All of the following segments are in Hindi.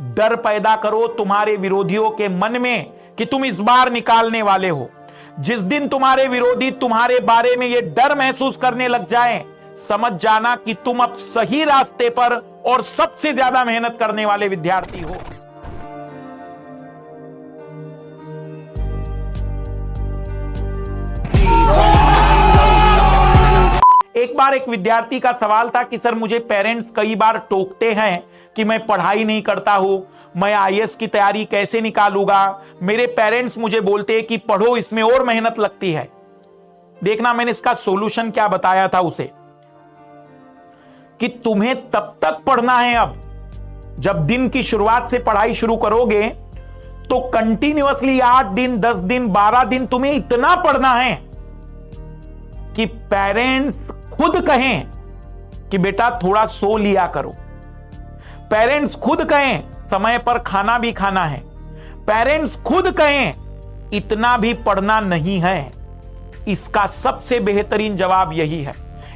डर पैदा करो तुम्हारे विरोधियों के मन में कि तुम इस बार निकालने वाले हो। जिस दिन तुम्हारे विरोधी तुम्हारे बारे में यह डर महसूस करने लग जाएं, समझ जाना कि तुम अब सही रास्ते पर और सबसे ज्यादा मेहनत करने वाले विद्यार्थी हो। एक बार एक विद्यार्थी का सवाल था कि सर मुझे पेरेंट्स कई बार टोकते हैं कि मैं पढ़ाई नहीं करता हूं, मैं आईएएस की तैयारी कैसे निकालूंगा। मेरे पेरेंट्स मुझे बोलते हैं कि पढ़ो, इसमें और मेहनत लगती है। देखना मैंने इसका सॉल्यूशन क्या बताया था उसे, कि तुम्हें तब तक पढ़ना है। अब जब दिन की शुरुआत से पढ़ाई शुरू करोगे तो कंटिन्यूअसली 8 दिन, 10 दिन, 12 दिन तुम्हें इतना पढ़ना है कि पेरेंट्स खुद कहें कि बेटा थोड़ा सो लिया करो। पेरेंट्स खुद कहें समय पर खाना भी खाना है। पेरेंट्स खुद कहें इतना भी पढ़ना नहीं है। इसका सबसे बेहतरीन जवाब यही है।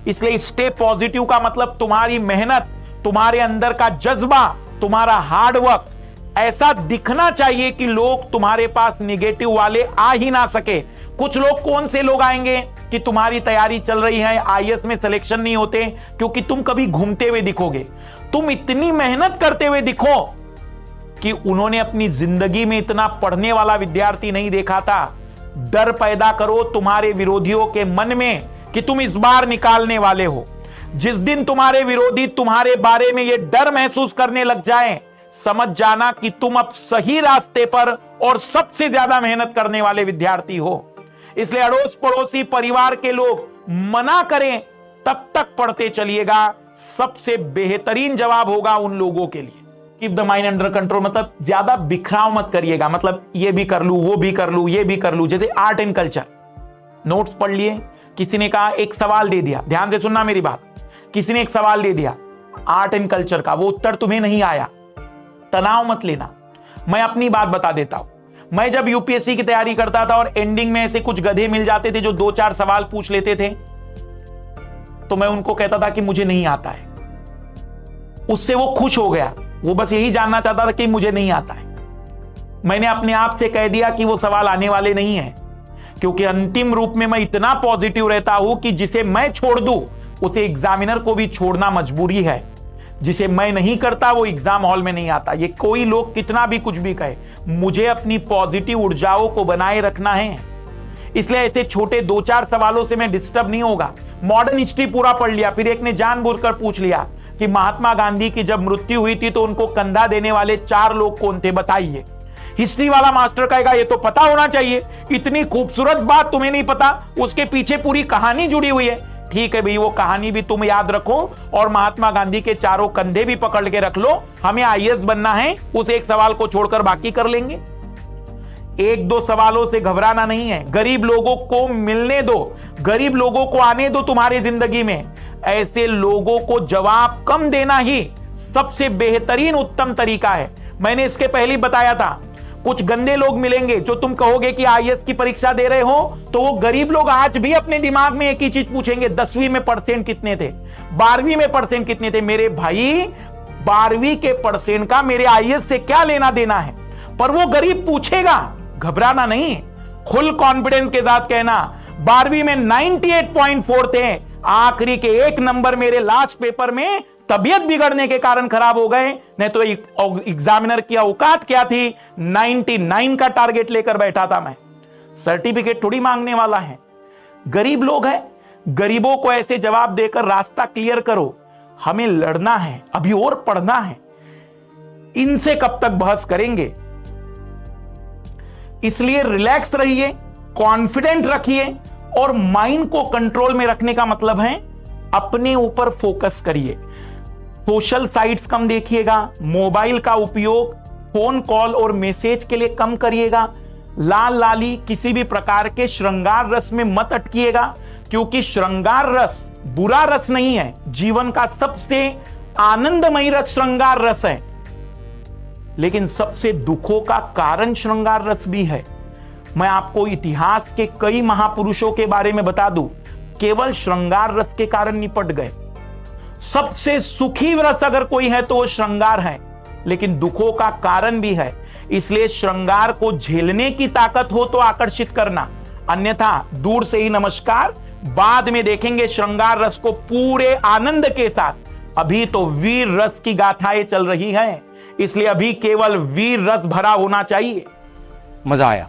इसलिए स्टे पॉजिटिव का मतलब तुम्हारी मेहनत, तुम्हारे अंदर का जज्बा, तुम्हारा हार्डवर्क ऐसा दिखना चाहिए कि लोग तुम्हारे पास निगेटिव वाले आ ही ना सके। कुछ लोग, कौन से लोग आएंगे कि तुम्हारी तैयारी चल रही है, आईएएस में सिलेक्शन नहीं होते, क्योंकि तुम कभी घूमते हुए दिखोगे। तुम इतनी मेहनत करते हुए दिखो कि उन्होंने अपनी जिंदगी में इतना पढ़ने वाला विद्यार्थी नहीं देखा था। डर पैदा करो तुम्हारे विरोधियों के मन में कि तुम इस बार निकालने वाले हो। जिस दिन तुम्हारे विरोधी तुम्हारे बारे में यह डर महसूस करने लग जाएं, समझ जाना कि तुम अब सही रास्ते पर और सबसे ज्यादा मेहनत करने वाले विद्यार्थी हो। इसलिए अड़ोस पड़ोसी परिवार के लोग मना करें तब तक पढ़ते चलिएगा। सबसे बेहतरीन जवाब होगा उन लोगों के लिए। Keep the mind under control, मतलब ज्यादा बिखराव मत करिएगा। मतलब ये भी कर लूं, वो भी कर लूं, ये भी कर लूं। जैसे आर्ट एंड कल्चर, नोट्स पढ़ लिए, किसी ने कहा एक सवाल दे दिया, ध्यान से सुनना मेरी बात। किसी ने एक सवाल दे दिया आर्ट एंड कल्चर का, वो उत्तर तुम्हें नहीं आया, तनाव मत लेना। मैं अपनी बात बता देता हूं। मैं जब यूपीएससी की तैयारी करता था और एंडिंग में ऐसे कुछ गधे मिल जाते थे जो 2-4 सवाल पूछ लेते थे, तो मैं उनको कहता था कि मुझे नहीं आता है। उससे वो खुश हो गया, वो बस यही जानना चाहता था कि मुझे नहीं आता है। मैंने अपने आप से कह दिया कि वो सवाल आने वाले नहीं है, क्योंकि अंतिम रूप में मैं इतना पॉजिटिव रहता हूं कि जिसे मैं छोड़ दूं उसे एग्जामिनर को भी छोड़ना मजबूरी है। जिसे मैं नहीं करता वो एग्जाम हॉल में नहीं आता। ये कोई लोग कितना भी कुछ भी कहे, मुझे अपनी पॉजिटिव ऊर्जाओं को बनाए रखना है। इसलिए ऐसे छोटे 2-4 सवालों से मैं डिस्टर्ब नहीं होगा। मॉडर्न हिस्ट्री पूरा पढ़ लिया, फिर एक ने जानबूझकर पूछ लिया कि महात्मा गांधी की जब मृत्यु हुई थी तो उनको कंधा देने वाले 4 लोग कौन थे, बताइए। हिस्ट्री वाला मास्टर कहेगा ये तो पता होना चाहिए, इतनी खूबसूरत बात तुम्हें नहीं पता, उसके पीछे पूरी कहानी जुड़ी हुई है। ठीक है भाई, वो कहानी भी तुम याद रखो और महात्मा गांधी के 4 कंधे भी पकड़ के रख लो। हमें आईएएस बनना है, उस एक सवाल को छोड़कर बाकी कर लेंगे। 1-2 सवालों से घबराना नहीं है। गरीब लोगों को मिलने दो, गरीब लोगों को आने दो तुम्हारी जिंदगी में। ऐसे लोगों को जवाब कम देना ही सबसे बेहतरीन उत्तम तरीका है। मैंने इसके पहले बताया था, कुछ गंदे लोग मिलेंगे जो तुम कहोगे कि आईएएस की परीक्षा दे रहे हो, तो वो गरीब लोग आज भी अपने दिमाग में एक ही चीज पूछेंगे, 10वीं में परसेंट कितने थे, 12वीं में परसेंट कितने थे। मेरे भाई 12वीं के परसेंट का मेरे आईएएस से क्या लेना देना है। पर वो गरीब पूछेगा, घबराना नहीं, फुल कॉन्फिडेंस के साथ कहना 12वीं में 98.4 थे, आखिरी के 1 नंबर मेरे लास्ट पेपर में तबीयत बिगड़ने के कारण खराब हो गए, नहीं तो एग्जामिनर की औकात क्या थी, 99 का टारगेट लेकर बैठा था मैं। सर्टिफिकेट थोड़ी मांगने वाला है। गरीब लोग हैं, गरीबों को ऐसे जवाब देकर रास्ता क्लियर करो। हमें लड़ना है, अभी और पढ़ना है, इनसे कब तक बहस करेंगे। इसलिए रिलैक्स रहिए, कॉन्फिडेंट रखिए और माइंड को कंट्रोल में रखने का मतलब है अपने ऊपर फोकस करिए। सोशल साइट्स कम देखिएगा, मोबाइल का उपयोग फोन कॉल और मैसेज के लिए कम करिएगा। लाल लाली किसी भी प्रकार के श्रृंगार रस में मत अटकिएगा, क्योंकि श्रृंगार रस बुरा रस नहीं है। जीवन का सबसे आनंदमयी रस श्रृंगार रस है, लेकिन सबसे दुखों का कारण श्रृंगार रस भी है। मैं आपको इतिहास के कई महापुरुषों के बारे में बता दूं, केवल श्रृंगार रस के कारण निपट गए। सबसे सुखी रस अगर कोई है तो वो श्रृंगार है, लेकिन दुखों का कारण भी है। इसलिए श्रृंगार को झेलने की ताकत हो तो आकर्षित करना, अन्यथा दूर से ही नमस्कार। बाद में देखेंगे श्रृंगार रस को पूरे आनंद के साथ। अभी तो वीर रस की गाथाएं चल रही हैं, इसलिए अभी केवल वीर रस भरा होना चाहिए। मजा आया।